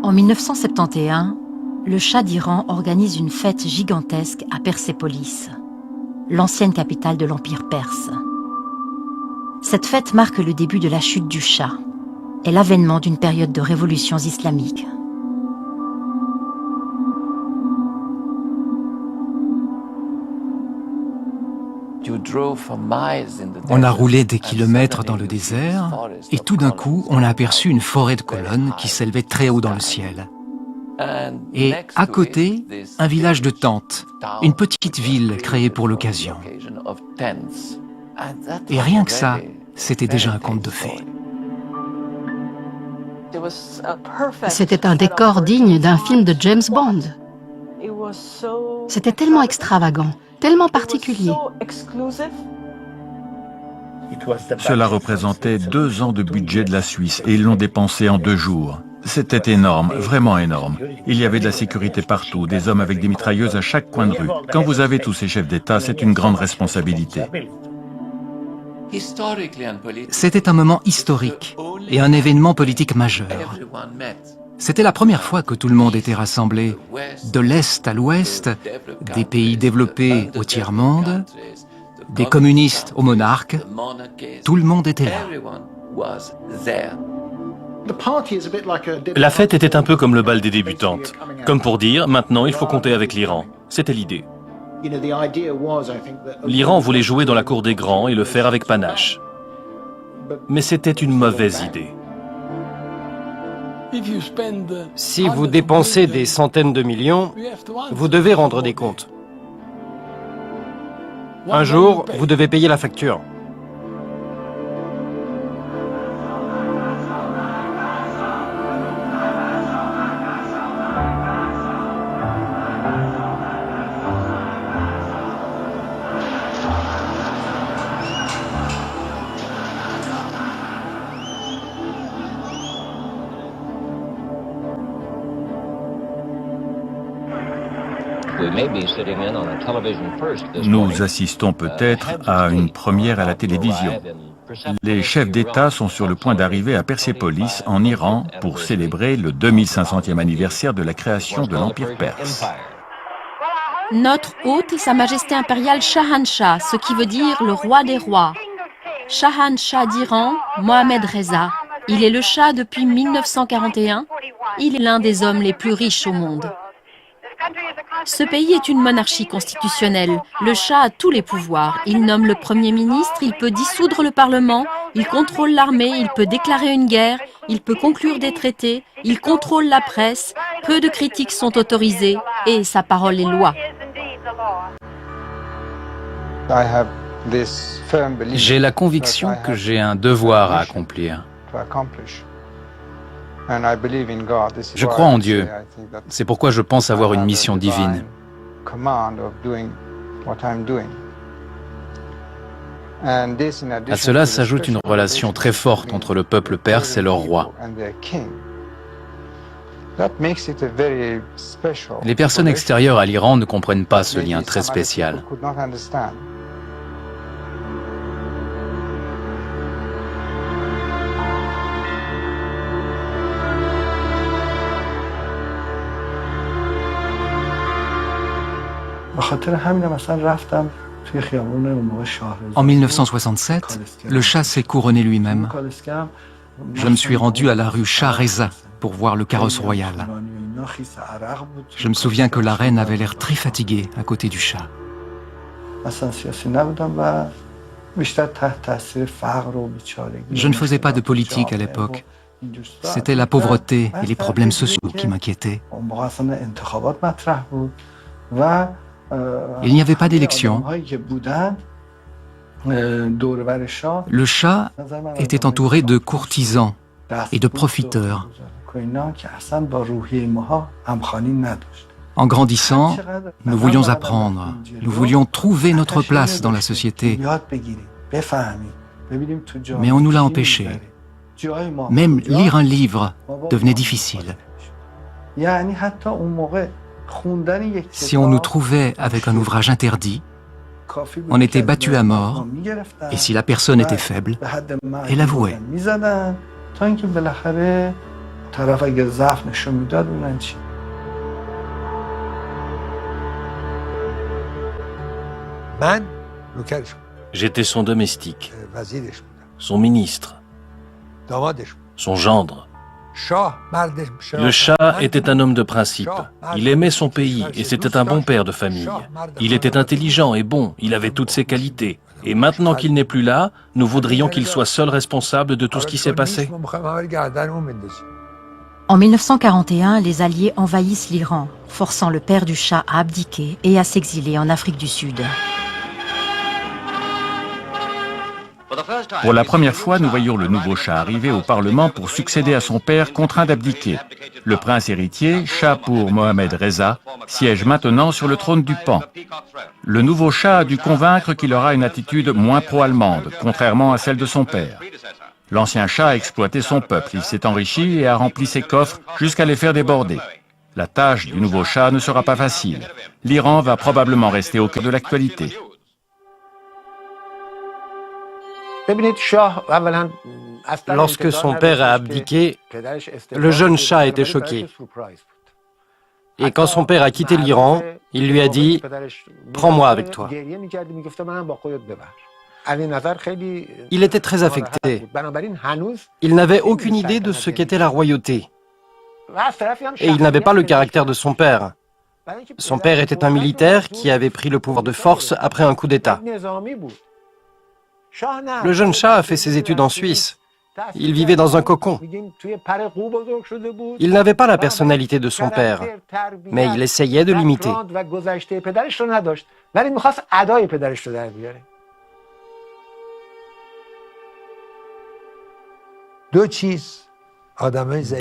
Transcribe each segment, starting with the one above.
En 1971, le Shah d'Iran organise une fête gigantesque à Persépolis, l'ancienne capitale de l'Empire perse. Cette fête marque le début de la chute du Shah et l'avènement d'une période de révolutions islamiques. On a roulé des kilomètres dans le désert et tout d'un coup, on a aperçu une forêt de colonnes qui s'élevait très haut dans le ciel. Et à côté, un village de tentes, une petite ville créée pour l'occasion. Et rien que ça, c'était déjà un conte de fées. C'était un décor digne d'un film de James Bond. C'était tellement extravagant, tellement particulier. Cela représentait 2 ans de budget de la Suisse et ils l'ont dépensé en 2 jours. C'était énorme, vraiment énorme. Il y avait de la sécurité partout, des hommes avec des mitrailleuses à chaque coin de rue. Quand vous avez tous ces chefs d'État, c'est une grande responsabilité. C'était un moment historique et un événement politique majeur. C'était la première fois que tout le monde était rassemblé, de l'Est à l'Ouest, des pays développés au tiers-monde, des communistes aux monarques. Tout le monde était là. La fête était un peu comme le bal des débutantes. Comme pour dire, maintenant il faut compter avec l'Iran. C'était l'idée. L'Iran voulait jouer dans la cour des grands et le faire avec panache. Mais c'était une mauvaise idée. Si vous dépensez des centaines de millions, vous devez rendre des comptes. Un jour, vous devez payer la facture. Nous assistons peut-être à une première à la télévision. Les chefs d'État sont sur le point d'arriver à Persépolis, en Iran, pour célébrer le 2500e anniversaire de la création de l'Empire perse. Notre hôte est Sa Majesté impériale Shahanshah, ce qui veut dire le roi des rois. Shahanshah d'Iran, Mohammad Reza. Il est le Shah depuis 1941. Il est l'un des hommes les plus riches au monde. Ce pays est une monarchie constitutionnelle. Le Shah a tous les pouvoirs. Il nomme le Premier ministre, il peut dissoudre le Parlement, il contrôle l'armée, il peut déclarer une guerre, il peut conclure des traités, il contrôle la presse, peu de critiques sont autorisées et sa parole est loi. J'ai la conviction que j'ai un devoir à accomplir. Je crois en Dieu. C'est pourquoi je pense avoir une mission divine. À cela s'ajoute une relation très forte entre le peuple perse et leur roi. Les personnes extérieures à l'Iran ne comprennent pas ce lien très spécial. En 1967, le Shah s'est couronné lui-même. Je me suis rendu à la rue Shah Reza pour voir le carrosse royal. Je me souviens que la reine avait l'air très fatiguée à côté du Shah. Je ne faisais pas de politique à l'époque. C'était la pauvreté et les problèmes sociaux qui m'inquiétaient. Il n'y avait pas d'élection. Le Shah était entouré de courtisans et de profiteurs. En grandissant, nous voulions apprendre, nous voulions trouver notre place dans la société. Mais on nous l'a empêché. Même lire un livre devenait difficile. Si on nous trouvait avec un ouvrage interdit, on était battu à mort, et si la personne était faible, elle avouait. J'étais son domestique, son ministre, son gendre. Le Shah était un homme de principe. Il aimait son pays et c'était un bon père de famille. Il était intelligent et bon, il avait toutes ses qualités. Et maintenant qu'il n'est plus là, nous voudrions qu'il soit seul responsable de tout ce qui s'est passé. En 1941, les Alliés envahissent l'Iran, forçant le père du Shah à abdiquer et à s'exiler en Afrique du Sud. Pour la première fois, nous voyons le nouveau Shah arriver au Parlement pour succéder à son père contraint d'abdiquer. Le prince héritier, Shahpour Mohammad Reza, siège maintenant sur le trône du Pan. Le nouveau Shah a dû convaincre qu'il aura une attitude moins pro-allemande, contrairement à celle de son père. L'ancien Shah a exploité son peuple, il s'est enrichi et a rempli ses coffres jusqu'à les faire déborder. La tâche du nouveau Shah ne sera pas facile. L'Iran va probablement rester au cœur de l'actualité. Lorsque son père a abdiqué, le jeune Shah était choqué. Et quand son père a quitté l'Iran, il lui a dit « Prends-moi avec toi ». Il était très affecté. Il n'avait aucune idée de ce qu'était la royauté. Et il n'avait pas le caractère de son père. Son père était un militaire qui avait pris le pouvoir de force après un coup d'État. Le jeune Shah a fait ses études en Suisse. Il vivait dans un cocon. Il n'avait pas la personnalité de son père, mais il essayait de l'imiter.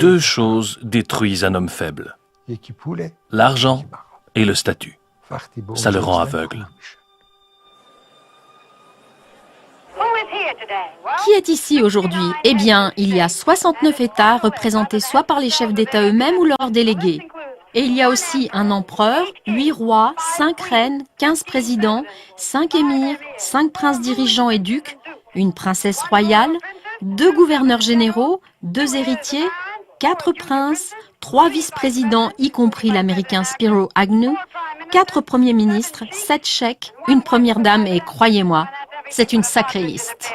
Deux choses détruisent un homme faible. L'argent et le statut. Ça le rend aveugle. Qui est ici aujourd'hui? Eh bien, il y a 69 États représentés soit par les chefs d'État eux-mêmes ou leurs délégués. Et il y a aussi un empereur, 8 rois, 5 reines, 15 présidents, 5 émirs, 5 princes dirigeants et ducs, une princesse royale, 2 gouverneurs généraux, 2 héritiers, 4 princes, 3 vice-présidents, y compris l'américain Spiro Agnew, 4 premiers ministres, 7 cheikhs, une première dame et, croyez-moi, c'est une sacrée liste.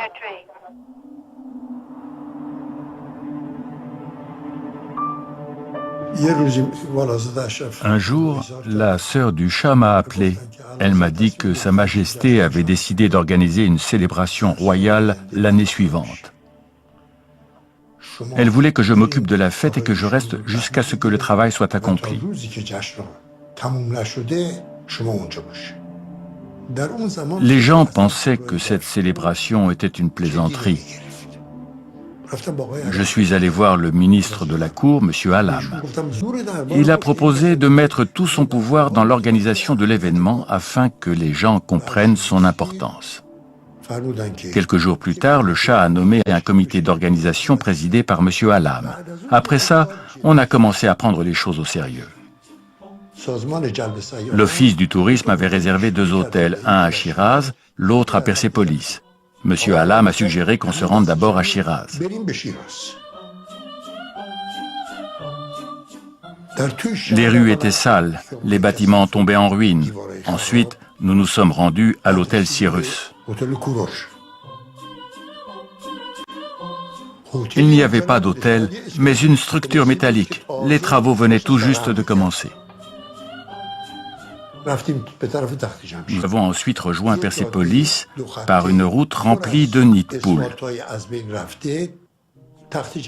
Un jour, la sœur du Shah m'a appelé. Elle m'a dit que Sa Majesté avait décidé d'organiser une célébration royale l'année suivante. Elle voulait que je m'occupe de la fête et que je reste jusqu'à ce que le travail soit accompli. Les gens pensaient que cette célébration était une plaisanterie. Je suis allé voir le ministre de la Cour, M. Hallam. Il a proposé de mettre tout son pouvoir dans l'organisation de l'événement afin que les gens comprennent son importance. Quelques jours plus tard, le Shah a nommé un comité d'organisation présidé par M. Hallam. Après ça, on a commencé à prendre les choses au sérieux. L'Office du tourisme avait réservé 2 hôtels, un à Shiraz, l'autre à Persépolis. M. Hallam a suggéré qu'on se rende d'abord à Shiraz. Les rues étaient sales, les bâtiments tombaient en ruine. Ensuite, nous nous sommes rendus à l'hôtel Cyrus. Il n'y avait pas d'hôtel, mais une structure métallique. Les travaux venaient tout juste de commencer. Nous avons ensuite rejoint Persépolis par une route remplie de nids de poules.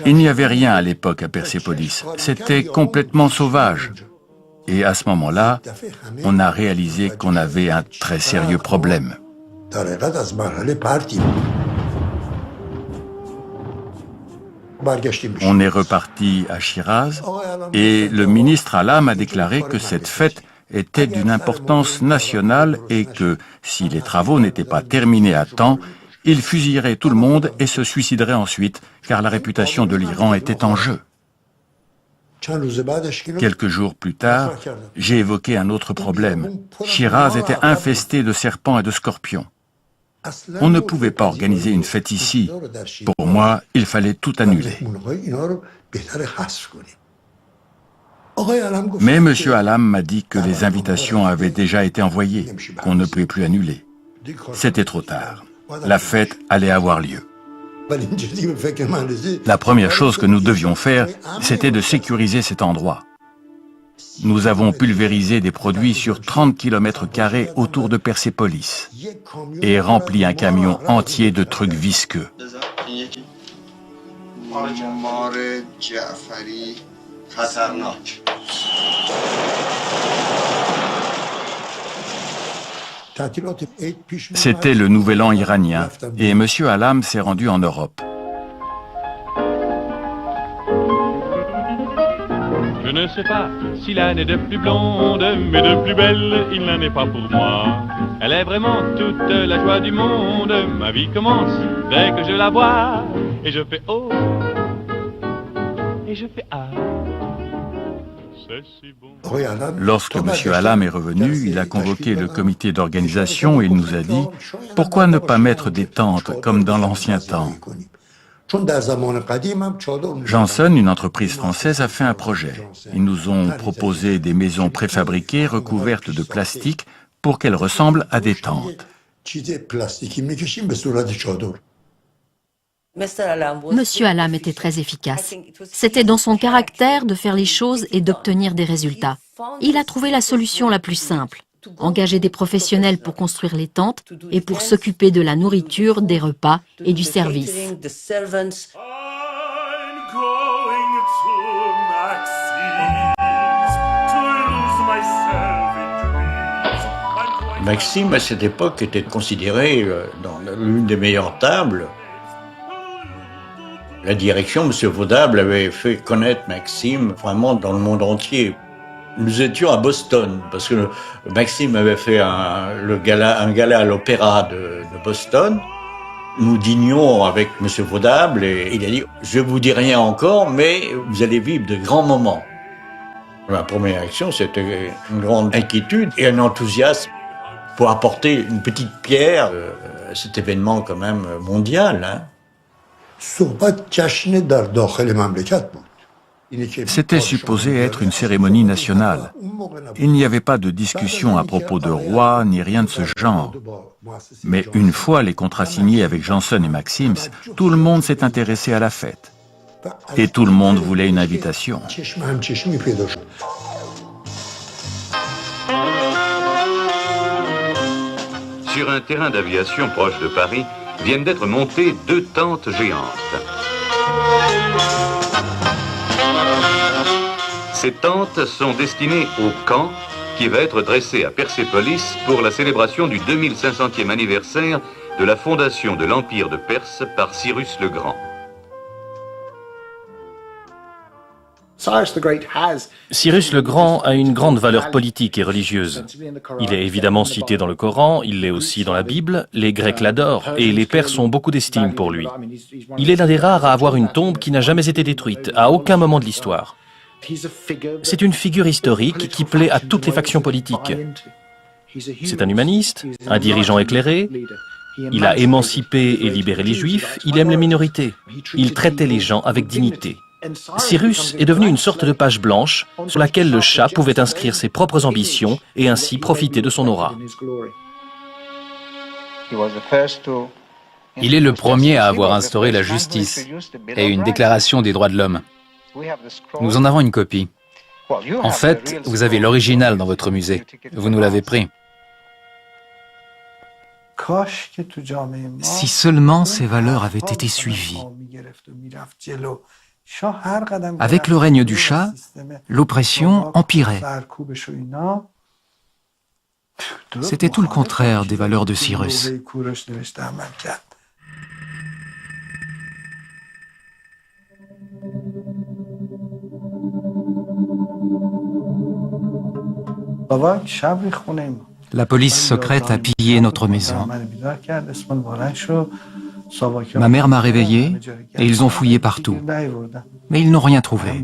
Il n'y avait rien à l'époque à Persépolis. C'était complètement sauvage. Et à ce moment-là, on a réalisé qu'on avait un très sérieux problème. On est reparti à Shiraz et le ministre Hallam a déclaré que cette fête était d'une importance nationale et que, si les travaux n'étaient pas terminés à temps, il fusillerait tout le monde et se suiciderait ensuite, car la réputation de l'Iran était en jeu. Quelques jours plus tard, j'ai évoqué un autre problème. Shiraz était infesté de serpents et de scorpions. On ne pouvait pas organiser une fête ici. Pour moi, il fallait tout annuler. Mais M. Hallam m'a dit que les invitations avaient déjà été envoyées, qu'on ne pouvait plus annuler. C'était trop tard. La fête allait avoir lieu. La première chose que nous devions faire, c'était de sécuriser cet endroit. Nous avons pulvérisé des produits sur 30 km² autour de Persépolis et rempli un camion entier de trucs visqueux. C'était le nouvel an iranien et M. Hallam s'est rendu en Europe. Je ne sais pas si l'âne est de plus blonde, mais de plus belle, il n'en est pas pour moi. Elle est vraiment toute la joie du monde. Ma vie commence dès que je la vois. Et je fais oh, et je fais ah. C'est si bon. Lorsque M. Hallam est revenu, il a convoqué le comité d'organisation et il nous a dit « Pourquoi ne pas mettre des tentes comme dans l'ancien temps ?» Johnson, une entreprise française, a fait un projet. Ils nous ont proposé des maisons préfabriquées recouvertes de plastique pour qu'elles ressemblent à des tentes. Monsieur Hallam était très efficace. C'était dans son caractère de faire les choses et d'obtenir des résultats. Il a trouvé la solution la plus simple. Engager des professionnels pour construire les tentes et pour s'occuper de la nourriture, des repas et du service. Maxime, à cette époque, était considéré dans l'une des meilleures tables. La direction, M. Vaudable, avait fait connaître Maxime vraiment dans le monde entier. Nous étions à Boston, parce que Maxime avait fait un gala à l'opéra de Boston. Nous dînions avec M. Vaudable et il a dit « Je vous dis rien encore, mais vous allez vivre de grands moments ». Ma première réaction, c'était une grande inquiétude et un enthousiasme pour apporter une petite pierre à cet événement quand même mondial. Hein. C'était supposé être une cérémonie nationale. Il n'y avait pas de discussion à propos de roi ni rien de ce genre. Mais une fois les contrats signés avec Johnson et Maxims, tout le monde s'est intéressé à la fête. Et tout le monde voulait une invitation. Sur un terrain d'aviation proche de Paris, viennent d'être montées 2 tentes géantes. Ces tentes sont destinées au camp qui va être dressé à Persépolis pour la célébration du 2500e anniversaire de la fondation de l'Empire de Perse par Cyrus le Grand. Cyrus le Grand a une grande valeur politique et religieuse. Il est évidemment cité dans le Coran, il l'est aussi dans la Bible, les Grecs l'adorent et les Perses ont beaucoup d'estime pour lui. Il est l'un des rares à avoir une tombe qui n'a jamais été détruite, à aucun moment de l'histoire. C'est une figure historique qui plaît à toutes les factions politiques. C'est un humaniste, un dirigeant éclairé, il a émancipé et libéré les Juifs, il aime les minorités, il traitait les gens avec dignité. Cyrus est devenu une sorte de page blanche sur laquelle le Shah pouvait inscrire ses propres ambitions et ainsi profiter de son aura. Il est le premier à avoir instauré la justice et une déclaration des droits de l'homme. Nous en avons une copie. En fait, vous avez l'original dans votre musée. Vous nous l'avez pris. Si seulement ces valeurs avaient été suivies. Avec le règne du Shah, l'oppression empirait. C'était tout le contraire des valeurs de Cyrus. La police secrète a pillé notre maison. Ma mère m'a réveillé et ils ont fouillé partout. Mais ils n'ont rien trouvé.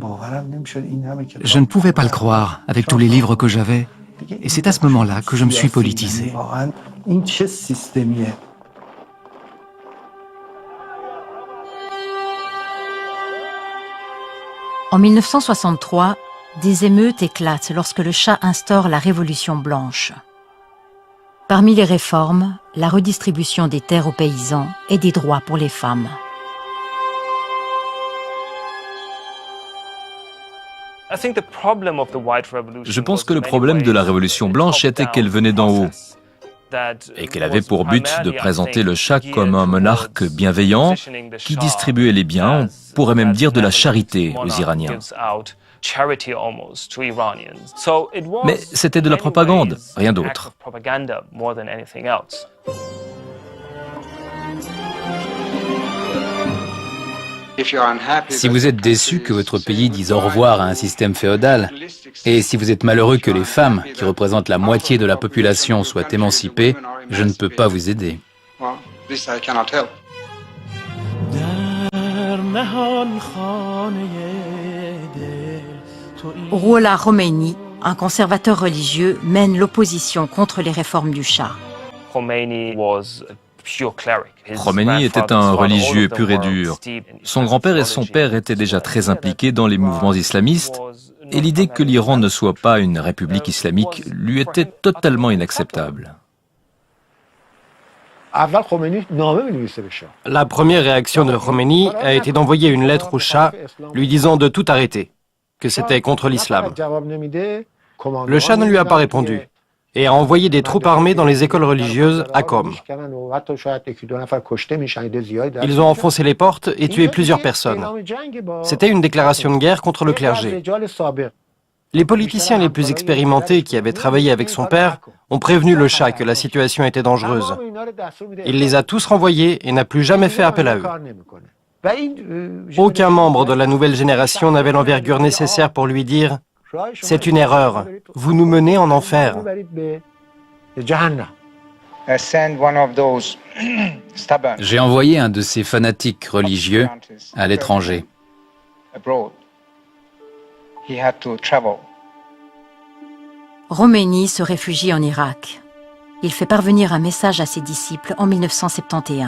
Je ne pouvais pas le croire avec tous les livres que j'avais. Et c'est à ce moment-là que je me suis politisé. En 1963, des émeutes éclatent lorsque le Shah instaure la Révolution blanche. Parmi les réformes, la redistribution des terres aux paysans et des droits pour les femmes. Je pense que le problème de la Révolution blanche était qu'elle venait d'en haut et qu'elle avait pour but de présenter le Shah comme un monarque bienveillant qui distribuait les biens, on pourrait même dire de la charité aux Iraniens. Mais c'était de la propagande, rien d'autre. Si vous êtes déçu que votre pays dise au revoir à un système féodal, et si vous êtes malheureux que les femmes, qui représentent la moitié de la population, soient émancipées, je ne peux pas vous aider. Rouhollah Khomeini, un conservateur religieux, mène l'opposition contre les réformes du Shah. Khomeini était un religieux pur et dur. Son grand-père et son père étaient déjà très impliqués dans les mouvements islamistes, et l'idée que l'Iran ne soit pas une république islamique lui était totalement inacceptable. La première réaction de Khomeini a été d'envoyer une lettre au Shah lui disant de tout arrêter, que c'était contre l'islam. Le Shah ne lui a pas répondu et a envoyé des troupes armées dans les écoles religieuses à Qom. Ils ont enfoncé les portes et tué plusieurs personnes. C'était une déclaration de guerre contre le clergé. Les politiciens les plus expérimentés qui avaient travaillé avec son père ont prévenu le Shah que la situation était dangereuse. Il les a tous renvoyés et n'a plus jamais fait appel à eux. Aucun membre de la nouvelle génération n'avait l'envergure nécessaire pour lui dire « C'est une erreur, vous nous menez en enfer ». J'ai envoyé un de ces fanatiques religieux à l'étranger. Khomeini se réfugie en Irak. Il fait parvenir un message à ses disciples en 1971.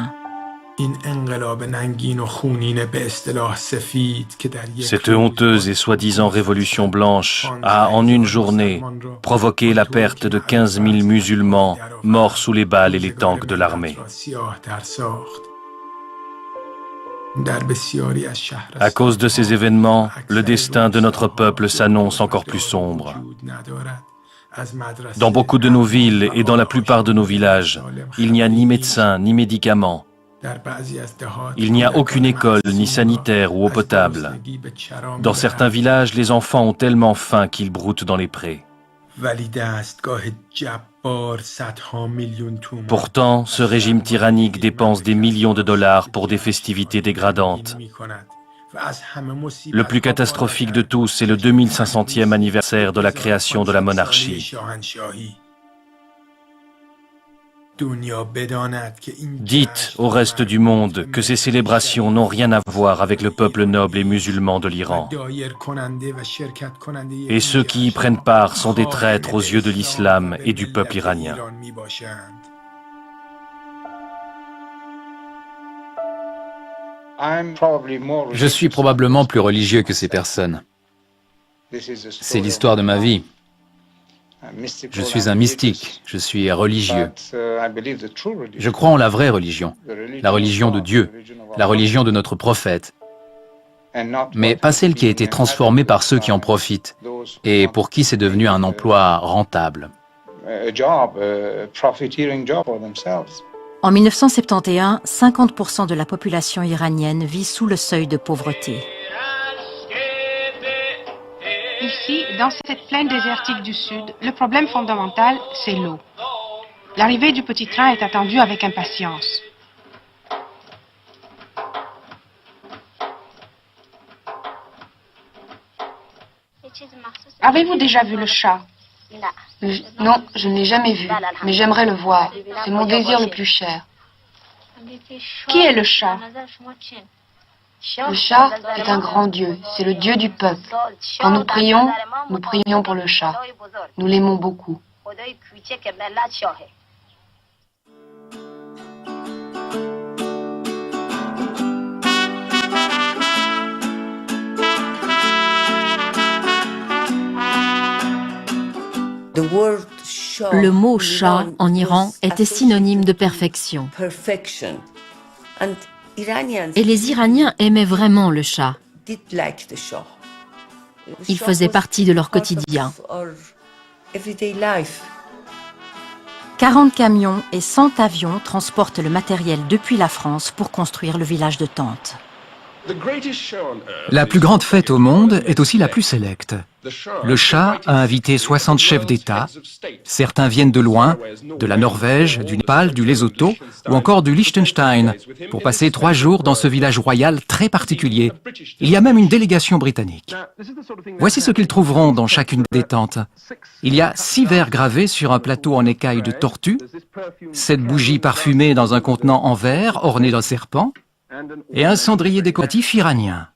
Cette honteuse et soi-disant révolution blanche a, en une journée, provoqué la perte de 15 000 musulmans morts sous les balles et les tanks de l'armée. À cause de ces événements, le destin de notre peuple s'annonce encore plus sombre. Dans beaucoup de nos villes et dans la plupart de nos villages, il n'y a ni médecins ni médicaments. Il n'y a aucune école, ni sanitaire ou eau potable. Dans certains villages, les enfants ont tellement faim qu'ils broutent dans les prés. Pourtant, ce régime tyrannique dépense des millions de dollars pour des festivités dégradantes. Le plus catastrophique de tous, c'est le 2500e anniversaire de la création de la monarchie. Dites au reste du monde que ces célébrations n'ont rien à voir avec le peuple noble et musulman de l'Iran. Et ceux qui y prennent part sont des traîtres aux yeux de l'islam et du peuple iranien. Je suis probablement plus religieux que ces personnes. C'est l'histoire de ma vie. Je suis un mystique, je suis religieux. Je crois en la vraie religion, la religion de Dieu, la religion de notre prophète, mais pas celle qui a été transformée par ceux qui en profitent et pour qui c'est devenu un emploi rentable. En 1971, 50% de la population iranienne vit sous le seuil de pauvreté. Ici, dans cette plaine désertique du sud, le problème fondamental, c'est l'eau. L'arrivée du petit train est attendue avec impatience. Avez-vous déjà vu le Shah? Non, je ne l'ai jamais vu, mais j'aimerais le voir. C'est mon désir le plus cher. Qui est le Shah? Le Shah est un grand Dieu, c'est le Dieu du peuple. Quand nous prions pour le Shah. Nous l'aimons beaucoup. Le mot Shah en Iran était synonyme de perfection. Et les Iraniens aimaient vraiment le Shah. Il faisait partie de leur quotidien. 40 camions et 100 avions transportent le matériel depuis la France pour construire le village de Tente. La plus grande fête au monde est aussi la plus sélecte. Le Shah a invité 60 chefs d'État. Certains viennent de loin, de la Norvège, du Népal, du Lesotho ou encore du Liechtenstein, pour passer 3 jours dans ce village royal très particulier. Il y a même une délégation britannique. Voici ce qu'ils trouveront dans chacune des tentes. Il y a 6 vers gravés sur un plateau en écaille de tortue, 7 bougies parfumées dans un contenant en verre orné d'un serpent, et un cendrier décoratif iranien.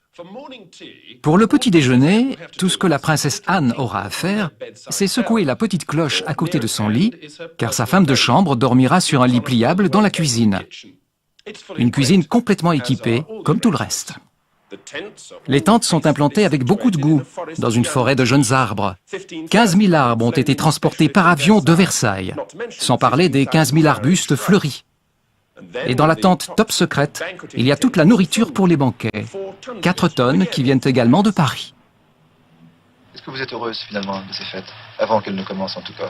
Pour le petit déjeuner, tout ce que la princesse Anne aura à faire, c'est secouer la petite cloche à côté de son lit, car sa femme de chambre dormira sur un lit pliable dans la cuisine. Une cuisine complètement équipée, comme tout le reste. Les tentes sont implantées avec beaucoup de goût, dans une forêt de jeunes arbres. 15 000 arbres ont été transportés par avion de Versailles, sans parler des 15 000 arbustes fleuris. Et dans la tente top secrète, il y a toute la nourriture pour les banquets. 4 tonnes qui viennent également de Paris. Est-ce que vous êtes heureuse finalement de ces fêtes, avant qu'elles ne commencent en tout cas?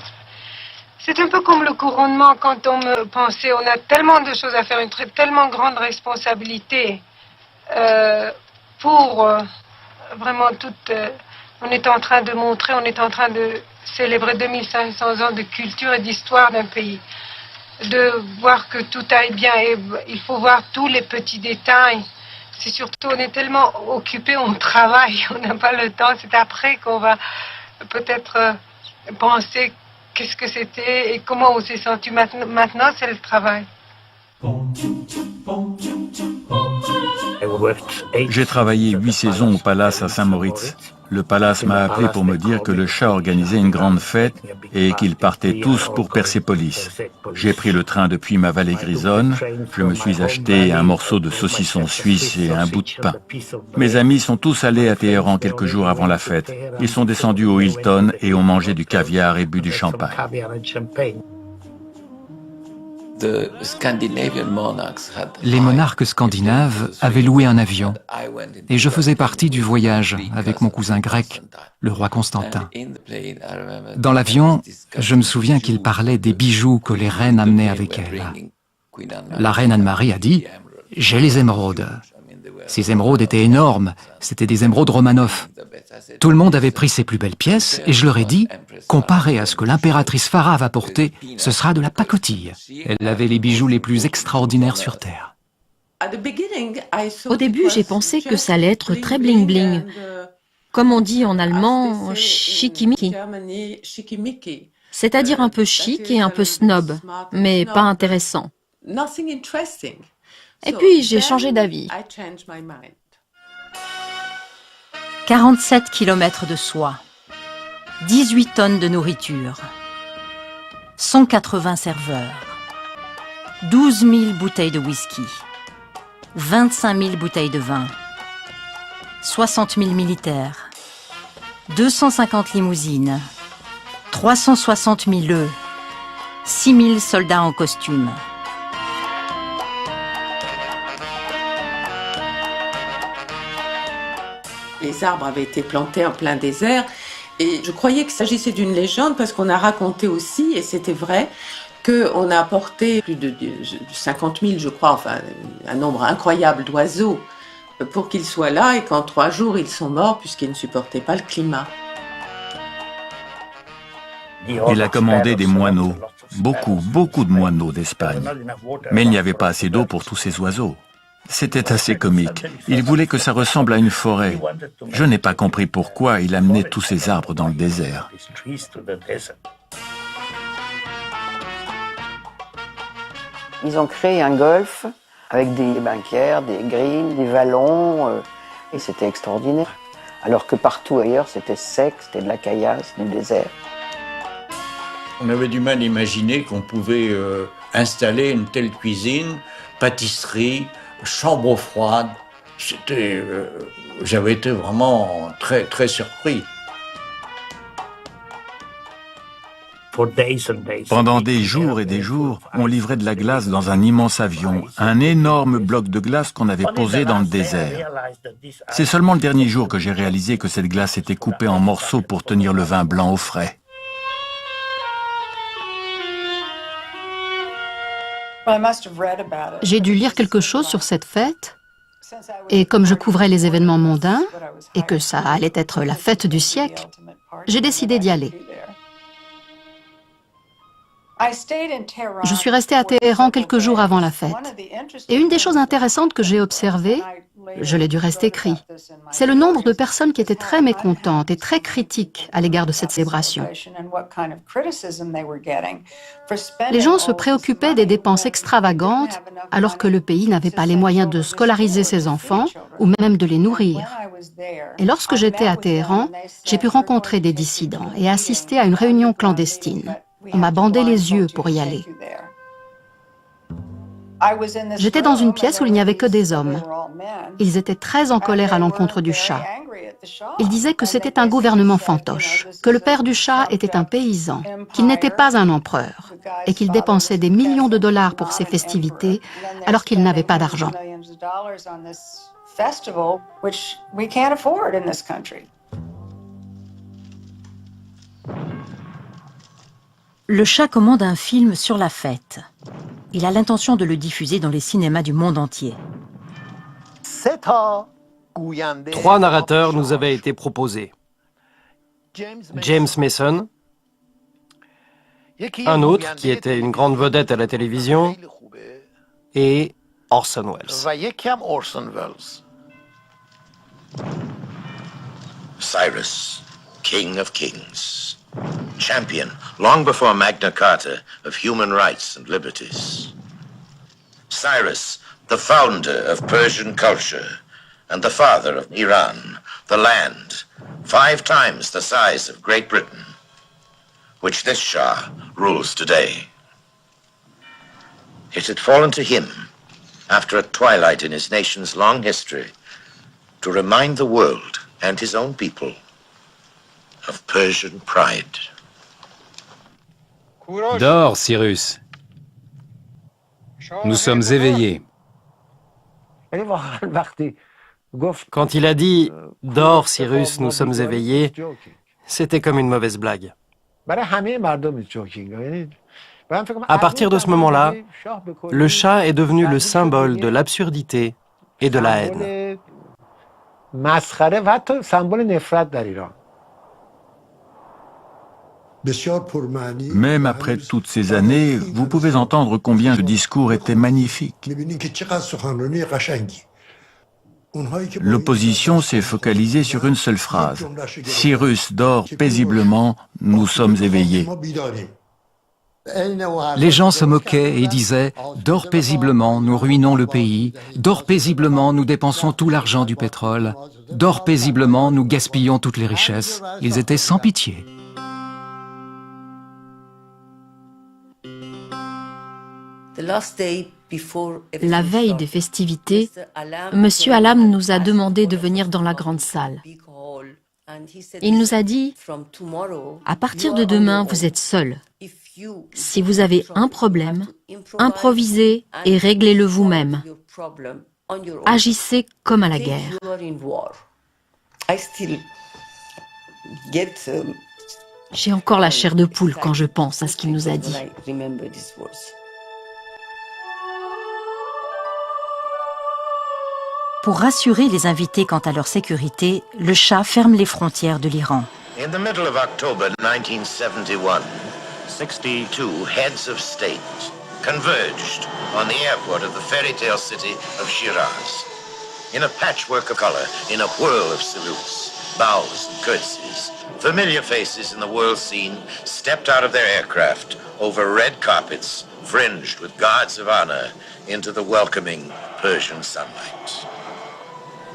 C'est un peu comme le couronnement quand on me pensait, on a tellement de choses à faire, une tellement grande responsabilité pour vraiment toute... on est en train de montrer, on est en train de célébrer 2500 ans de culture et d'histoire d'un pays. De voir que tout aille bien et il faut voir tous les petits détails. C'est surtout, on est tellement occupé, on travaille, on n'a pas le temps. C'est après qu'on va peut-être penser qu'est-ce que c'était et comment on s'est senti. Maintenant, c'est le travail. J'ai travaillé 8 saisons au Palace à Saint-Moritz. Le Palace m'a appelé pour me dire que le Shah organisait une grande fête et qu'ils partaient tous pour Persépolis. J'ai pris le train depuis ma vallée grisonne, je me suis acheté un morceau de saucisson suisse et un bout de pain. Mes amis sont tous allés à Téhéran quelques jours avant la fête. Ils sont descendus au Hilton et ont mangé du caviar et bu du champagne. Les monarques scandinaves avaient loué un avion et je faisais partie du voyage avec mon cousin grec, le roi Constantin. Dans l'avion, je me souviens qu'il parlait des bijoux que les reines amenaient avec elles. La reine Anne-Marie a dit « J'ai les émeraudes ». Ces émeraudes étaient énormes, c'était des émeraudes Romanov. Tout le monde avait pris ses plus belles pièces et je leur ai dit, comparé à ce que l'impératrice Farah va porter, ce sera de la pacotille. Elle avait les bijoux les plus extraordinaires sur Terre. Au début, j'ai pensé que ça allait être très bling-bling. Comme on dit en allemand, chickimicki. C'est-à-dire un peu chic et un peu snob, mais pas intéressant. Et puis, j'ai changé d'avis. 47 kilomètres de soie, 18 tonnes de nourriture, 180 serveurs, 12 000 bouteilles de whisky, 25 000 bouteilles de vin, 60 000 militaires, 250 limousines, 360 000 œufs, 6 000 soldats en costume. Les arbres avaient été plantés en plein désert et je croyais qu'il s'agissait d'une légende parce qu'on a raconté aussi, et c'était vrai, qu'on a apporté plus de 50 000, je crois, enfin un nombre incroyable d'oiseaux pour qu'ils soient là et qu'en 3 jours ils sont morts puisqu'ils ne supportaient pas le climat. Il a commandé des moineaux, beaucoup de moineaux d'Espagne. Mais il n'y avait pas assez d'eau pour tous ces oiseaux. C'était assez comique. Il voulait que ça ressemble à une forêt. Je n'ai pas compris pourquoi il amenait tous ces arbres dans le désert. Ils ont créé un golf avec des banquières, des greens, des vallons, et c'était extraordinaire. Alors que partout ailleurs, c'était sec, c'était de la caillasse, du désert. On avait du mal à imaginer qu'on pouvait installer une telle cuisine, pâtisserie, chambre froide. J'avais été vraiment très surpris. Pendant des jours et des jours, on livrait de la glace dans un immense avion, un énorme bloc de glace qu'on avait posé dans le désert. C'est seulement le dernier jour que j'ai réalisé que cette glace était coupée en morceaux pour tenir le vin blanc au frais. J'ai dû lire quelque chose sur cette fête, et comme je couvrais les événements mondains, et que ça allait être la fête du siècle, j'ai décidé d'y aller. Je suis restée à Téhéran quelques jours avant la fête. Et une des choses intéressantes que j'ai observées, je l'ai dû rester écrit, c'est le nombre de personnes qui étaient très mécontentes et très critiques à l'égard de cette célébration. Les gens se préoccupaient des dépenses extravagantes alors que le pays n'avait pas les moyens de scolariser ses enfants ou même de les nourrir. Et lorsque j'étais à Téhéran, j'ai pu rencontrer des dissidents et assister à une réunion clandestine. On m'a bandé les yeux pour y aller. J'étais dans une pièce où il n'y avait que des hommes. Ils étaient très en colère à l'encontre du Shah. Ils disaient que c'était un gouvernement fantoche, que le père du Shah était un paysan, qu'il n'était pas un empereur, et qu'il dépensait des millions de dollars pour ses festivités alors qu'il n'avait pas d'argent. Le Shah commande un film sur la fête. Il a l'intention de le diffuser dans les cinémas du monde entier. 3 narrateurs nous avaient été proposés. James Mason, un autre qui était une grande vedette à la télévision, et Orson Welles. Cyrus, King of Kings. Champion, long before Magna Carta, of human rights and liberties. Cyrus, the founder of Persian culture, and the father of Iran, the land, 5 times the size of Great Britain, which this Shah rules today. It had fallen to him, after a twilight in his nation's long history, to remind the world and his own people of Persian pride. Dors, Cyrus. Nous sommes éveillés. Quand il a dit « Dors, Cyrus, nous sommes éveillés », c'était comme une mauvaise blague. À partir de ce moment-là, le Shah est devenu le symbole de l'absurdité et de la haine. Même après toutes ces années, vous pouvez entendre combien ce discours était magnifique. L'opposition s'est focalisée sur une seule phrase. Cyrus dort paisiblement, nous sommes éveillés. Les gens se moquaient et disaient « Dors paisiblement, nous ruinons le pays. Dors paisiblement, nous dépensons tout l'argent du pétrole. Dors paisiblement, nous gaspillons toutes les richesses. » Ils étaient sans pitié. La veille des festivités, M. Alam nous a demandé de venir dans la grande salle. Il nous a dit, à partir de demain, vous êtes seuls. Si vous avez un problème, improvisez et réglez-le vous-même. Agissez comme à la guerre. J'ai encore la chair de poule quand je pense à ce qu'il nous a dit. Pour rassurer les invités quant à leur sécurité, le Shah ferme les frontières de l'Iran. In the middle of October 1971, 62 heads of state converged on the airport of the fairy tale city of Shiraz. In a patchwork of color, in a whirl of salutes, bows and curtsies, familiar faces in the world scene stepped out of their aircraft over red carpets fringed with guards of honor into the welcoming Persian sunlight.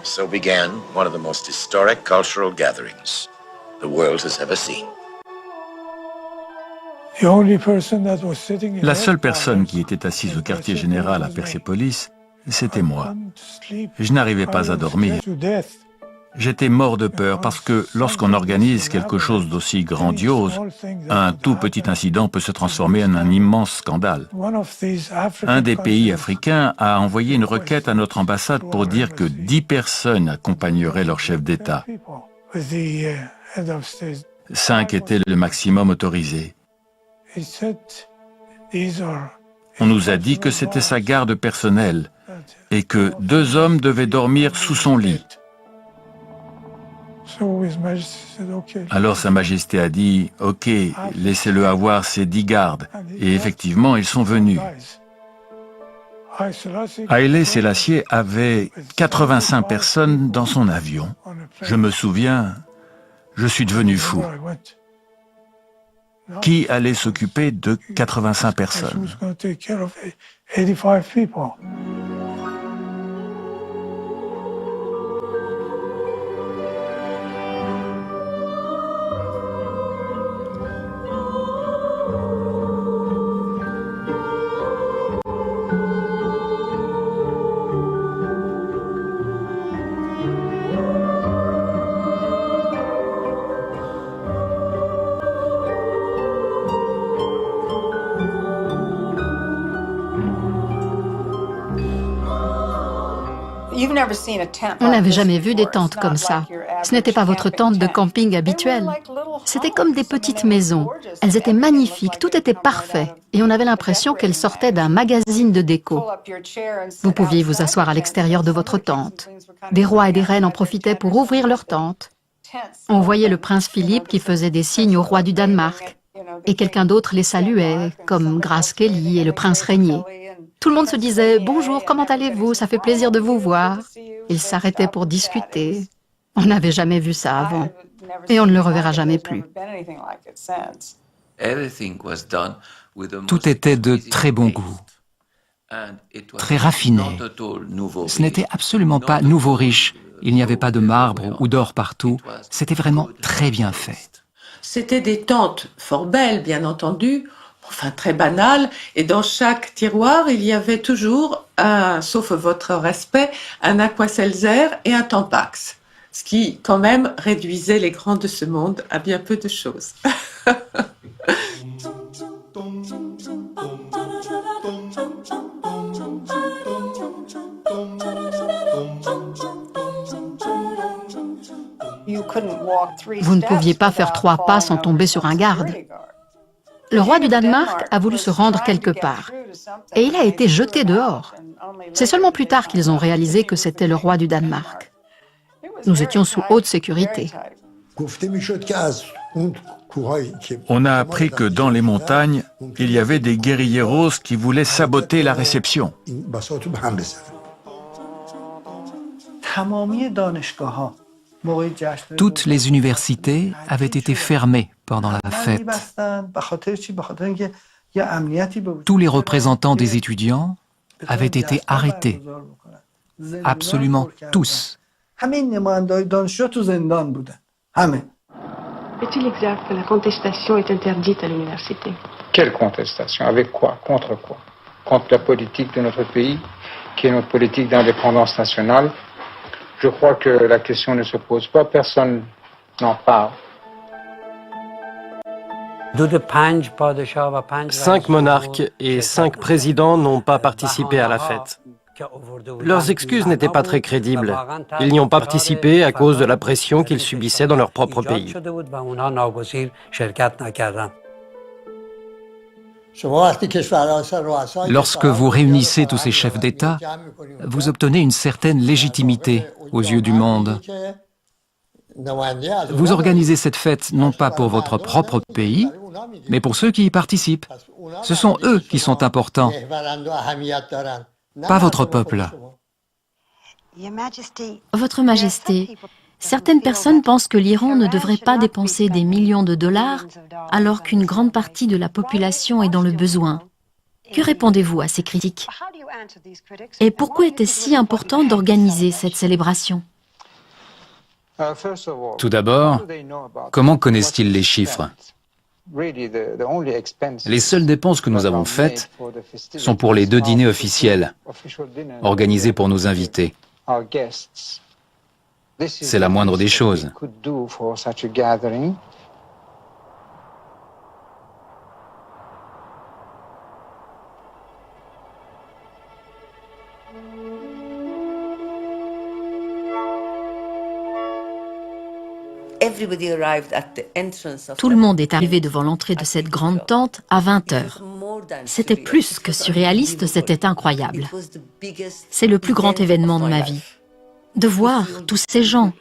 So began one of the most historic cultural gatherings the world has ever seen. La seule personne qui était assise au quartier général à Persépolis, c'était moi. Je n'arrivais pas à dormir. J'étais mort de peur parce que lorsqu'on organise quelque chose d'aussi grandiose, un tout petit incident peut se transformer en un immense scandale. Un des pays africains a envoyé une requête à notre ambassade pour dire que 10 personnes accompagneraient leur chef d'État. 5 étaient le maximum autorisé. On nous a dit que c'était sa garde personnelle et que 2 hommes devaient dormir sous son lit. Alors Sa Majesté a dit « Ok, laissez-le avoir ses 10 gardes ». Et effectivement, ils sont venus. Haïlé Sélassié avait 85 personnes dans son avion. Je me souviens, je suis devenu fou. Qui allait s'occuper de 85 personnes? On n'avait jamais vu des tentes comme ça. Ce n'était pas votre tente de camping habituelle. C'était comme des petites maisons. Elles étaient magnifiques, tout était parfait. Et on avait l'impression qu'elles sortaient d'un magazine de déco. Vous pouviez vous asseoir à l'extérieur de votre tente. Des rois et des reines en profitaient pour ouvrir leurs tentes. On voyait le prince Philippe qui faisait des signes au roi du Danemark. Et quelqu'un d'autre les saluait, comme Grace Kelly et le prince Régnier. Tout le monde se disait « Bonjour, comment allez-vous? Ça fait plaisir de vous voir. » Ils s'arrêtaient pour discuter. On n'avait jamais vu ça avant. Et on ne le reverra jamais plus. Tout était de très bon goût, très raffiné. Ce n'était absolument pas nouveau riche. Il n'y avait pas de marbre ou d'or partout. C'était vraiment très bien fait. C'était des tentes fort belles, bien entendu, enfin très banales, et dans chaque tiroir, il y avait toujours, sauf votre respect, un Aquaseltzer et un Tampax, ce qui, quand même, réduisait les grands de ce monde à bien peu de choses. Vous ne pouviez pas faire 3 pas sans tomber sur un garde. Le roi du Danemark a voulu se rendre quelque part, et il a été jeté dehors. C'est seulement plus tard qu'ils ont réalisé que c'était le roi du Danemark. Nous étions sous haute sécurité. On a appris que dans les montagnes, il y avait des guérilleros qui voulaient saboter la réception. Toutes les universités avaient été fermées pendant la fête. Tous les représentants des étudiants avaient été arrêtés. Absolument tous. Est-il exact que la contestation est interdite à l'université? Quelle contestation? Avec quoi? Contre quoi? Contre la politique de notre pays, qui est notre politique d'indépendance nationale. Je crois que la question ne se pose pas, personne n'en parle. 5 monarques et 5 présidents n'ont pas participé à la fête. Leurs excuses n'étaient pas très crédibles. Ils n'y ont pas participé à cause de la pression qu'ils subissaient dans leur propre pays. Lorsque vous réunissez tous ces chefs d'État, vous obtenez une certaine légitimité aux yeux du monde. Vous organisez cette fête non pas pour votre propre pays, mais pour ceux qui y participent. Ce sont eux qui sont importants, pas votre peuple. Votre Majesté, certaines personnes pensent que l'Iran ne devrait pas dépenser des millions de dollars alors qu'une grande partie de la population est dans le besoin. Que répondez-vous à ces critiques? Et pourquoi était-ce si important d'organiser cette célébration? Tout d'abord, comment connaissent-ils les chiffres? Les seules dépenses que nous avons faites sont pour les 2 dîners officiels, organisés pour nos invités. C'est la moindre des choses. Tout le monde est arrivé devant l'entrée de cette grande tente à 20 heures. C'était plus que surréaliste, c'était incroyable. C'est le plus grand événement de ma vie. De voir tous ces gens.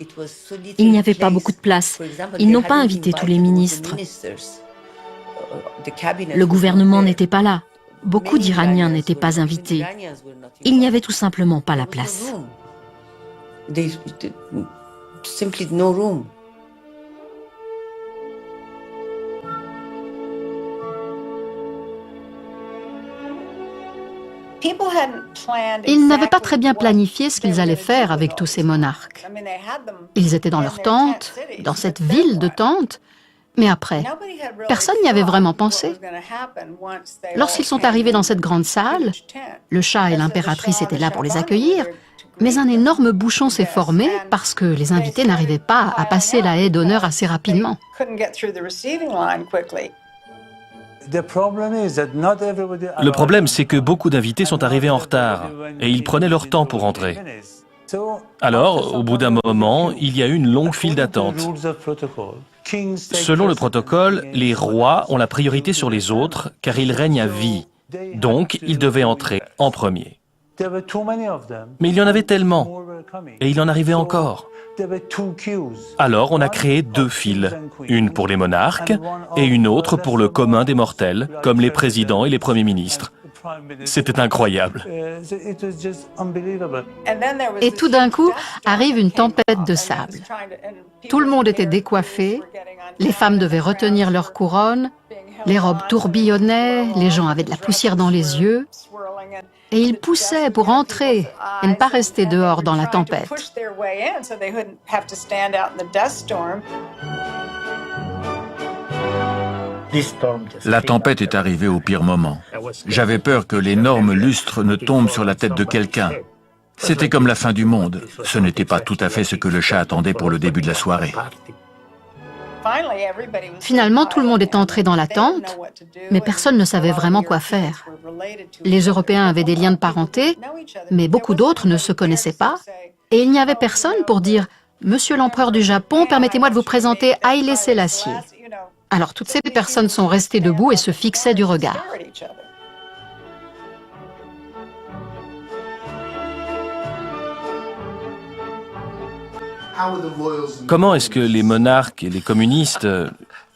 Il n'y avait pas beaucoup de place. Ils n'ont pas invité tous les ministres. Le gouvernement n'était pas là. Beaucoup d'Iraniens n'étaient pas invités. Il n'y avait tout simplement pas la place. Ils n'avaient pas très bien planifié ce qu'ils allaient faire avec tous ces monarques. Ils étaient dans leur tente, dans cette ville de tentes, mais après, personne n'y avait vraiment pensé. Lorsqu'ils sont arrivés dans cette grande salle, le Shah et l'impératrice étaient là pour les accueillir, mais un énorme bouchon s'est formé parce que les invités n'arrivaient pas à passer la haie d'honneur assez rapidement. Le problème, c'est que beaucoup d'invités sont arrivés en retard et ils prenaient leur temps pour entrer. Alors, au bout d'un moment, il y a eu une longue file d'attente. Selon le protocole, les rois ont la priorité sur les autres car ils règnent à vie. Donc, ils devaient entrer en premier. Mais il y en avait tellement et il en arrivait encore. Alors on a créé deux files, une pour les monarques et une autre pour le commun des mortels, comme les présidents et les premiers ministres. C'était incroyable. Et tout d'un coup, arrive une tempête de sable. Tout le monde était décoiffé, les femmes devaient retenir leurs couronnes, les robes tourbillonnaient, les gens avaient de la poussière dans les yeux. Et ils poussaient pour entrer et ne pas rester dehors dans la tempête. La tempête est arrivée au pire moment. J'avais peur que l'énorme lustre ne tombe sur la tête de quelqu'un. C'était comme la fin du monde. Ce n'était pas tout à fait ce que le Shah attendait pour le début de la soirée. Finalement, tout le monde est entré dans la tente, mais personne ne savait vraiment quoi faire. Les Européens avaient des liens de parenté, mais beaucoup d'autres ne se connaissaient pas, et il n'y avait personne pour dire « Monsieur l'empereur du Japon, permettez-moi de vous présenter Haïlé Sélassié ». Alors toutes ces personnes sont restées debout et se fixaient du regard. Comment est-ce que les monarques et les communistes...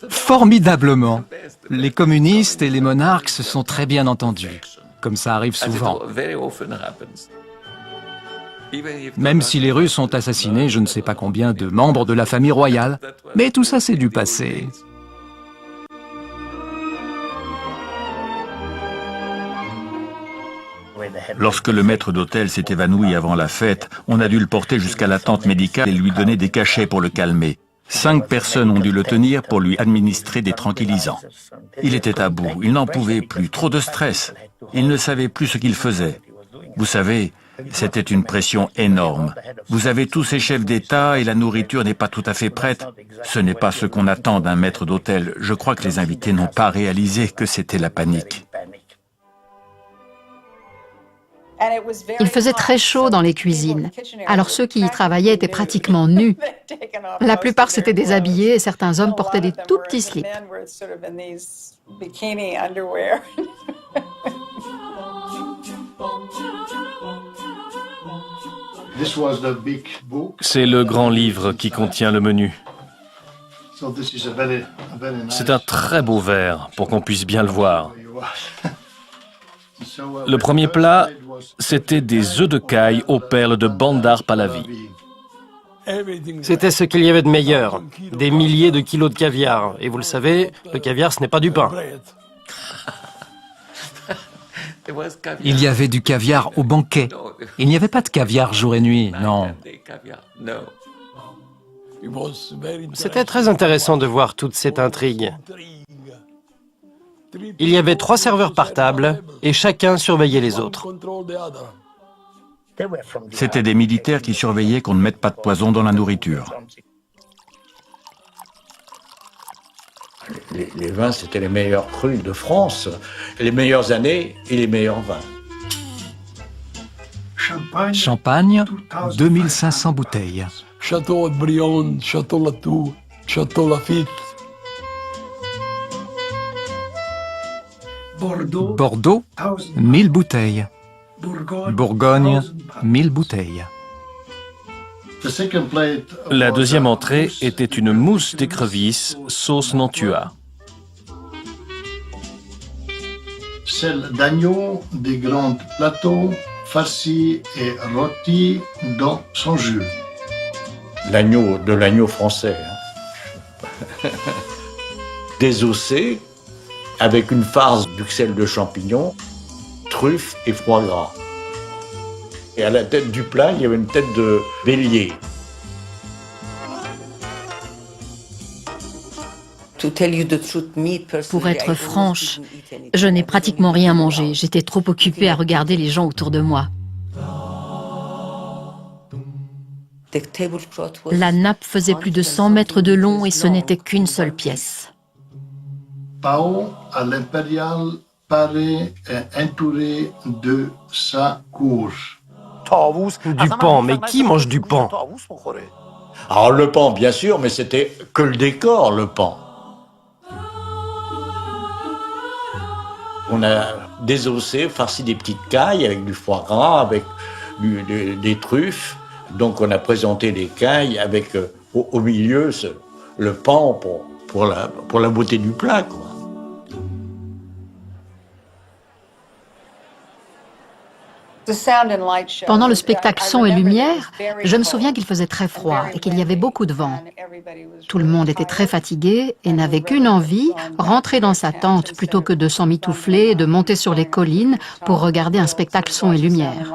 Formidablement. Les communistes et les monarques se sont très bien entendus, comme ça arrive souvent. Même si les Russes ont assassiné je ne sais pas combien de membres de la famille royale, mais tout ça c'est du passé. Lorsque le maître d'hôtel s'est évanoui avant la fête, on a dû le porter jusqu'à la tente médicale et lui donner des cachets pour le calmer. 5 personnes ont dû le tenir pour lui administrer des tranquillisants. Il était à bout, il n'en pouvait plus, trop de stress. Il ne savait plus ce qu'il faisait. Vous savez, c'était une pression énorme. Vous avez tous ces chefs d'État et la nourriture n'est pas tout à fait prête. Ce n'est pas ce qu'on attend d'un maître d'hôtel. Je crois que les invités n'ont pas réalisé que c'était la panique. Il faisait très chaud dans les cuisines, alors ceux qui y travaillaient étaient pratiquement nus. La plupart s'étaient déshabillés et certains hommes portaient des tout petits slips. C'est le grand livre qui contient le menu. C'est un très beau verre pour qu'on puisse bien le voir. Le premier plat, c'était des œufs de caille aux perles de Bandar Pahlavi. C'était ce qu'il y avait de meilleur, des milliers de kilos de caviar. Et vous le savez, le caviar, ce n'est pas du pain. Il y avait du caviar au banquet. Il n'y avait pas de caviar jour et nuit, non. C'était très intéressant de voir toute cette intrigue. Il y avait 3 serveurs par table et chacun surveillait les autres. C'étaient des militaires qui surveillaient qu'on ne mette pas de poison dans la nourriture. Les vins, c'était les meilleurs crus de France, les meilleures années et les meilleurs vins. Champagne, 2500 bouteilles. Château Haute-Brion, Château Latour, Château Lafite. Bordeaux, 1000 bouteilles. Bourgogne, 1000 bouteilles. La deuxième entrée était une mousse d'écrevisse, sauce Nantua. Celle d'agneau, des grands plateaux, farcis et rôtis dans son jus. De l'agneau français. Désossé, avec une farce d'uxelles de champignons, truffes et foie gras. Et à la tête du plat, il y avait une tête de bélier. Pour être franche, je n'ai pratiquement rien mangé. J'étais trop occupée à regarder les gens autour de moi. La nappe faisait plus de 100 mètres de long et ce n'était qu'une seule pièce. Pao, à l'impérial, paraît entouré de sa cour. Du pan, mais qui mange du pan? Alors le pan, bien sûr, mais c'était que le décor, le pan. On a désossé, farci des petites cailles avec du foie gras, avec des truffes. Donc on a présenté les cailles avec au milieu le pan pour la beauté du plat, quoi. Pendant le spectacle Son et Lumière, je me souviens qu'il faisait très froid et qu'il y avait beaucoup de vent. Tout le monde était très fatigué et n'avait qu'une envie, rentrer dans sa tente plutôt que de s'emmitoufler et de monter sur les collines pour regarder un spectacle Son et Lumière.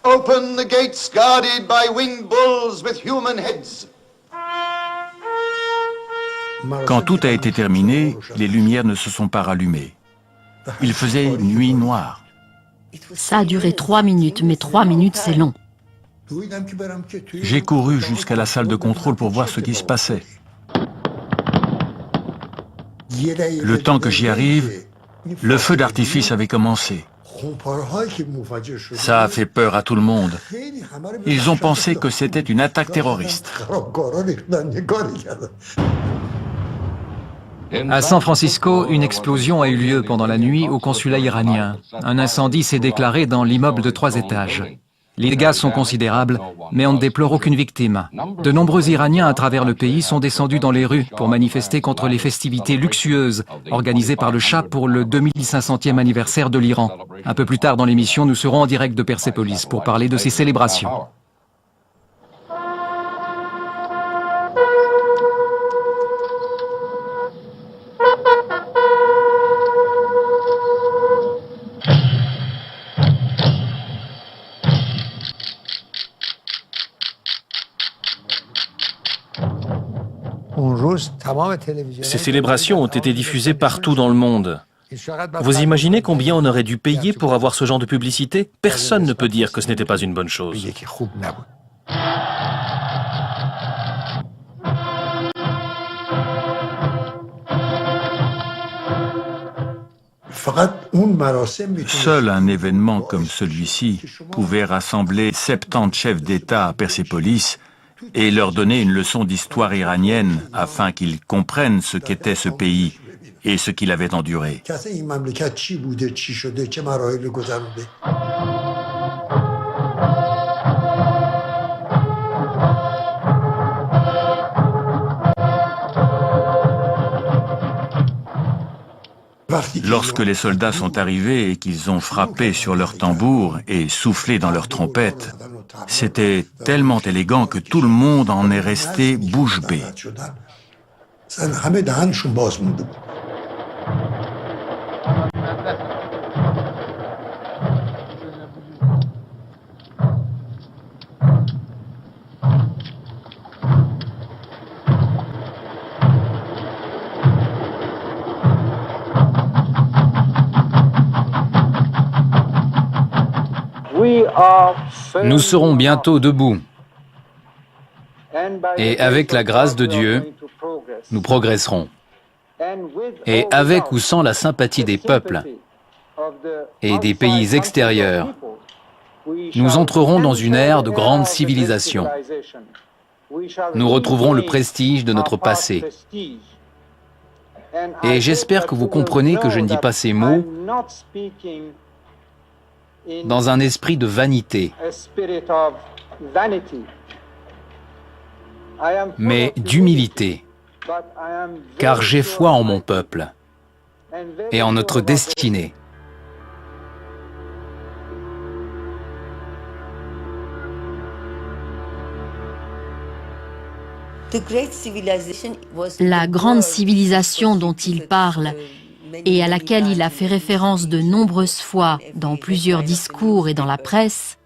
Open the gates guarded by winged bulls with human heads. Quand tout a été terminé, les lumières ne se sont pas rallumées. Il faisait nuit noire. Ça a duré 3 minutes, mais 3 minutes c'est long. J'ai couru jusqu'à la salle de contrôle pour voir ce qui se passait. Le temps que j'y arrive, le feu d'artifice avait commencé. Ça a fait peur à tout le monde. Ils ont pensé que c'était une attaque terroriste. À San Francisco, une explosion a eu lieu pendant la nuit au consulat iranien. Un incendie s'est déclaré dans l'immeuble de 3 étages. Les dégâts sont considérables, mais on ne déplore aucune victime. De nombreux Iraniens à travers le pays sont descendus dans les rues pour manifester contre les festivités luxueuses organisées par le Shah pour le 2500e anniversaire de l'Iran. Un peu plus tard dans l'émission, nous serons en direct de Persépolis pour parler de ces célébrations. Ces célébrations ont été diffusées partout dans le monde. Vous imaginez combien on aurait dû payer pour avoir ce genre de publicité? Personne ne peut dire que ce n'était pas une bonne chose. Seul un événement comme celui-ci pouvait rassembler 70 chefs d'État à Persépolis et leur donner une leçon d'histoire iranienne afin qu'ils comprennent ce qu'était ce pays et ce qu'il avait enduré. Lorsque les soldats sont arrivés et qu'ils ont frappé sur leurs tambours et soufflé dans leurs trompettes, c'était tellement élégant que tout le monde en est resté bouche bée. Nous serons bientôt debout. Et avec la grâce de Dieu, nous progresserons. Et avec ou sans la sympathie des peuples et des pays extérieurs, nous entrerons dans une ère de grande civilisation. Nous retrouverons le prestige de notre passé. Et j'espère que vous comprenez que je ne dis pas ces mots dans un esprit de vanité, mais d'humilité, car j'ai foi en mon peuple et en notre destinée. La grande civilisation dont il parle et à laquelle il a fait référence de nombreuses fois dans plusieurs discours et dans la presse,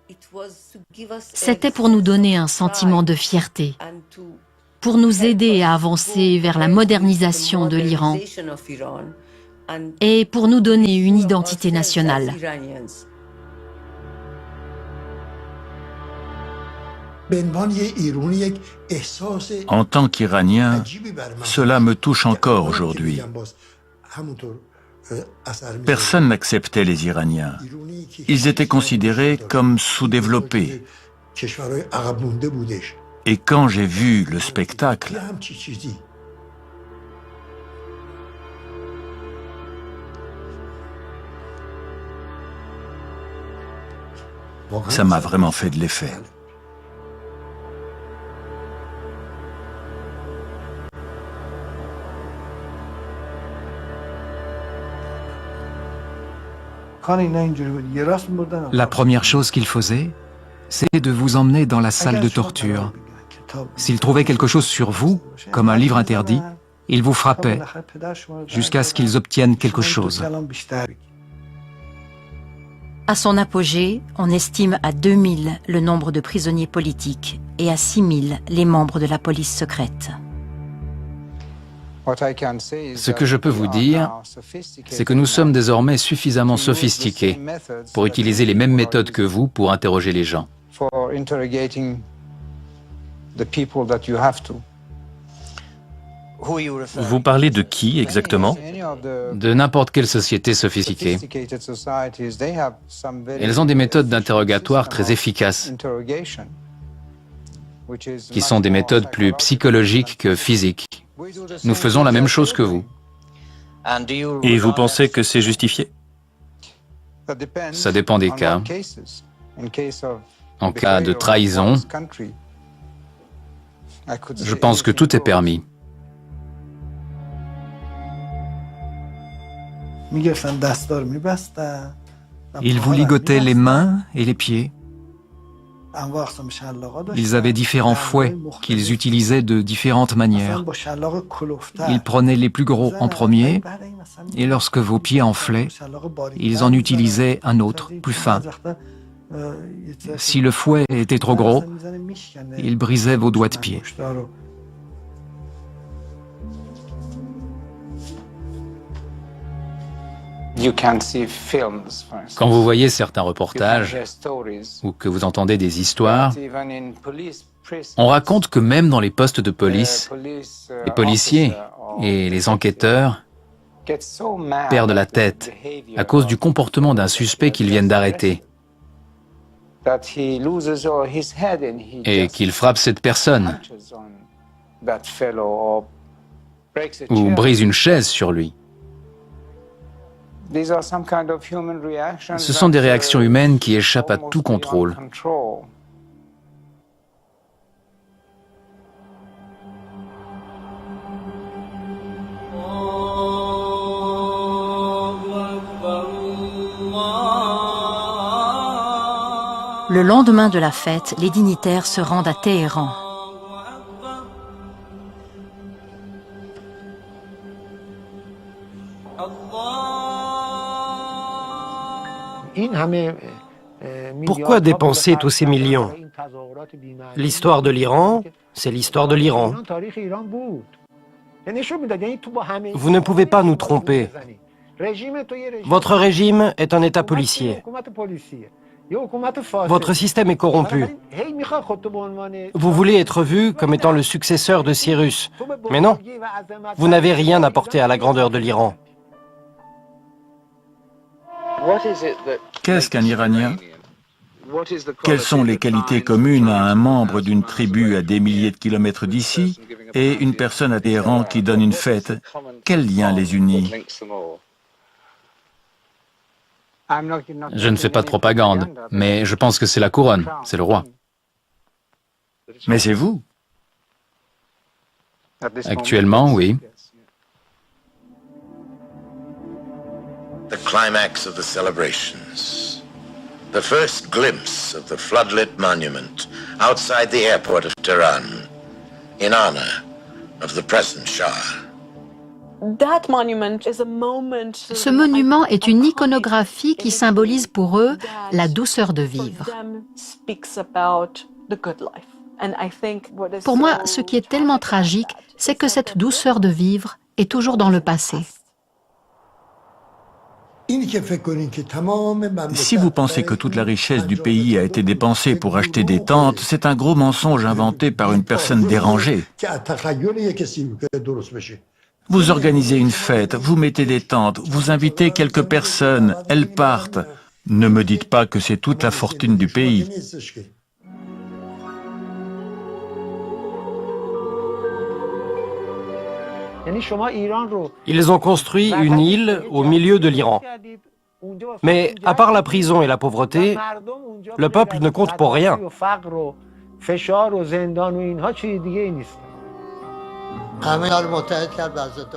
c'était pour nous donner un sentiment de fierté, pour nous aider à avancer vers la modernisation de l'Iran et pour nous donner une identité nationale. En tant qu'Iranien, cela me touche encore aujourd'hui. Personne n'acceptait les Iraniens. Ils étaient considérés comme sous-développés. Et quand j'ai vu le spectacle, ça m'a vraiment fait de l'effet. La première chose qu'il faisait, c'est de vous emmener dans la salle de torture. S'il trouvait quelque chose sur vous, comme un livre interdit, il vous frappait jusqu'à ce qu'ils obtiennent quelque chose. À son apogée, on estime à 2000 le nombre de prisonniers politiques et à 6000 les membres de la police secrète. Ce que je peux vous dire, c'est que nous sommes désormais suffisamment sophistiqués pour utiliser les mêmes méthodes que vous pour interroger les gens. Vous parlez de qui exactement? De n'importe quelle société sophistiquée. Elles ont des méthodes d'interrogatoire très efficaces, qui sont des méthodes plus psychologiques que physiques. Nous faisons la même chose que vous. Et vous pensez que c'est justifié? Ça dépend des cas. En cas de trahison, je pense que tout est permis. Ils vous ligotaient les mains et les pieds. Ils avaient différents fouets qu'ils utilisaient de différentes manières. Ils prenaient les plus gros en premier, et lorsque vos pieds enflaient, ils en utilisaient un autre, plus fin. Si le fouet était trop gros, ils brisaient vos doigts de pied. Quand vous voyez certains reportages ou que vous entendez des histoires, on raconte que même dans les postes de police, les policiers et les enquêteurs perdent la tête à cause du comportement d'un suspect qu'ils viennent d'arrêter et qu'ils frappent cette personne ou brisent une chaise sur lui. Ce sont des réactions humaines qui échappent à tout contrôle. Le lendemain de la fête, les dignitaires se rendent à Téhéran. Pourquoi dépenser tous ces millions? L'histoire de l'Iran, c'est l'histoire de l'Iran. Vous ne pouvez pas nous tromper. Votre régime est un État policier. Votre système est corrompu. Vous voulez être vu comme étant le successeur de Cyrus. Mais non, vous n'avez rien apporté à la grandeur de l'Iran. Qu'est-ce qu'un Iranien? Quelles sont les qualités communes à un membre d'une tribu à des milliers de kilomètres d'ici et une personne à Téhéran qui donne une fête? Quel lien les unit? Je ne fais pas de propagande, mais je pense que c'est la couronne, c'est le roi. Mais c'est vous. Actuellement, oui. The climax of the celebrations. The first glimpse of the floodlit monument outside the airport of Tehran in honor of the present Shah. Ce monument est une iconographie qui symbolise pour eux la douceur de vivre. Pour moi, ce qui est tellement tragique, c'est que cette douceur de vivre est toujours dans le passé. Si vous pensez que toute la richesse du pays a été dépensée pour acheter des tentes, c'est un gros mensonge inventé par une personne dérangée. Vous organisez une fête, vous mettez des tentes, vous invitez quelques personnes, elles partent. Ne me dites pas que c'est toute la fortune du pays. Ils ont construit une île au milieu de l'Iran. Mais à part la prison et la pauvreté, le peuple ne compte pour rien.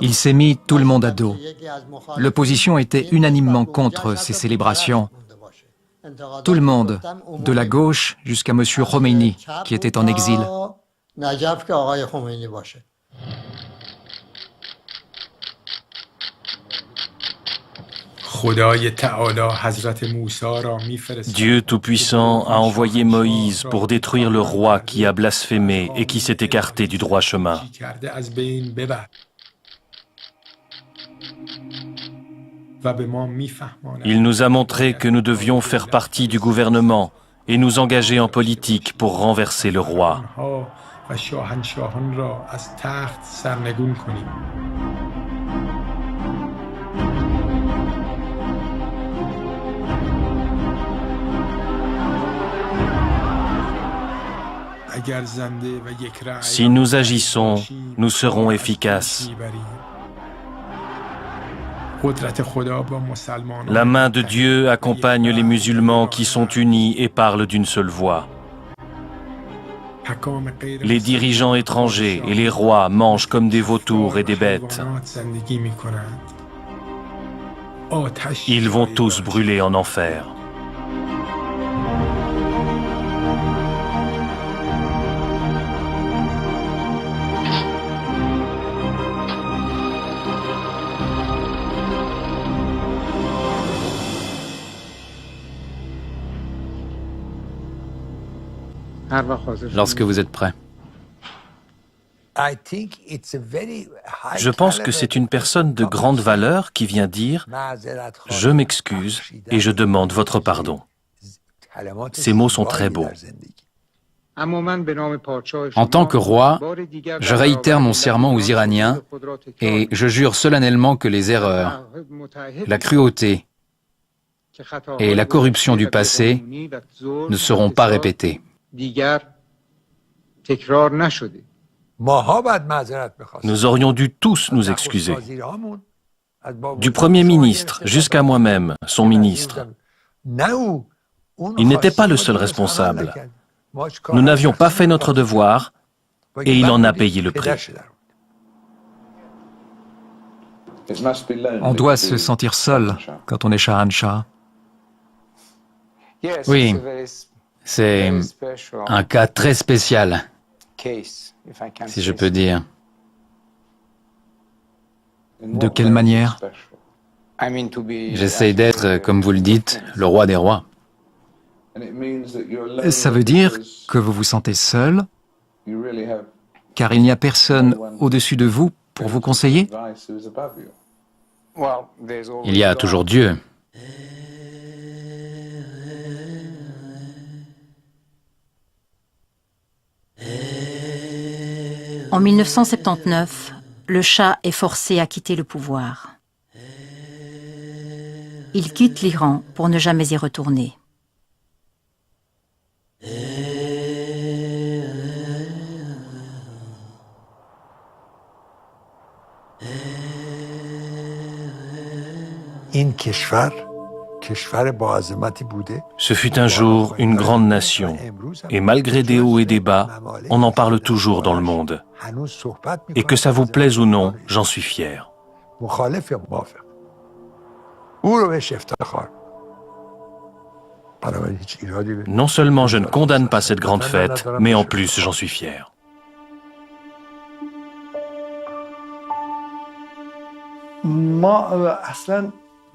Il s'est mis tout le monde à dos. L'opposition était unanimement contre ces célébrations. Tout le monde, de la gauche jusqu'à M. Khomeini, qui était en exil. Dieu Tout-Puissant a envoyé Moïse pour détruire le roi qui a blasphémé et qui s'est écarté du droit chemin. Il nous a montré que nous devions faire partie du gouvernement et nous engager en politique pour renverser le roi. Si nous agissons, nous serons efficaces. La main de Dieu accompagne les musulmans qui sont unis et parlent d'une seule voix. Les dirigeants étrangers et les rois mangent comme des vautours et des bêtes. Ils vont tous brûler en enfer. Lorsque vous êtes prêt. Je pense que c'est une personne de grande valeur qui vient dire « Je m'excuse et je demande votre pardon ». Ces mots sont très beaux. En tant que roi, je réitère mon serment aux Iraniens et je jure solennellement que les erreurs, la cruauté et la corruption du passé ne seront pas répétées. Nous aurions dû tous nous excuser. Du Premier ministre jusqu'à moi-même, son ministre. Il n'était pas le seul responsable. Nous n'avions pas fait notre devoir et il en a payé le prix. On doit se sentir seul quand on est Shahanshah. Oui, c'est un cas très spécial, si je peux dire. De quelle manière? J'essaie d'être, comme vous le dites, le roi des rois. Ça veut dire que vous vous sentez seul, car il n'y a personne au-dessus de vous pour vous conseiller? Il y a toujours Dieu. En 1979, le Shah est forcé à quitter le pouvoir. Il quitte l'Iran pour ne jamais y retourner. Ce fut un jour une grande nation, et malgré des hauts et des bas, on en parle toujours dans le monde. Et que ça vous plaise ou non, j'en suis fier. Non seulement je ne condamne pas cette grande fête, mais en plus j'en suis fier.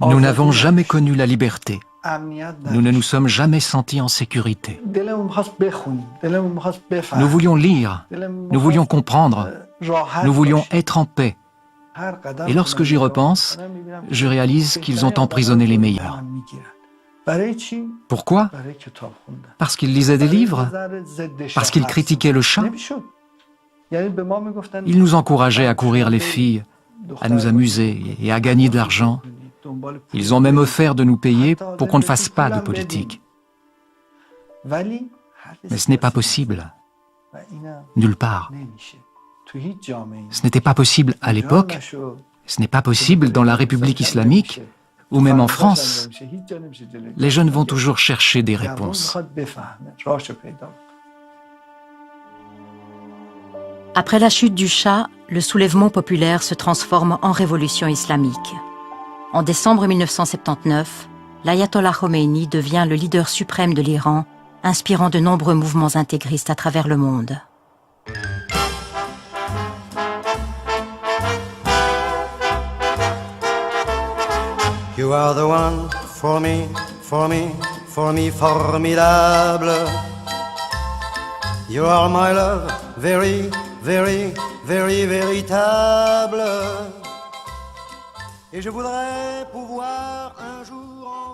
Nous n'avons jamais connu la liberté. Nous ne nous sommes jamais sentis en sécurité. Nous voulions lire, nous voulions comprendre, nous voulions être en paix. Et lorsque j'y repense, je réalise qu'ils ont emprisonné les meilleurs. Pourquoi? Parce qu'ils lisaient des livres? Parce qu'ils critiquaient le Shah? Ils nous encourageaient à courir les filles, à nous amuser et à gagner de l'argent. Ils ont même offert de nous payer pour qu'on ne fasse pas de politique. Mais ce n'est pas possible. Nulle part. Ce n'était pas possible à l'époque, ce n'est pas possible dans la République islamique, ou même en France. Les jeunes vont toujours chercher des réponses. Après la chute du Shah, le soulèvement populaire se transforme en révolution islamique. En décembre 1979, l'ayatollah Khomeini devient le leader suprême de l'Iran, inspirant de nombreux mouvements intégristes à travers le monde. You are the one for me, for me, for me, formidable. You are my love, very, very, very, véritable. Et je voudrais pouvoir un jour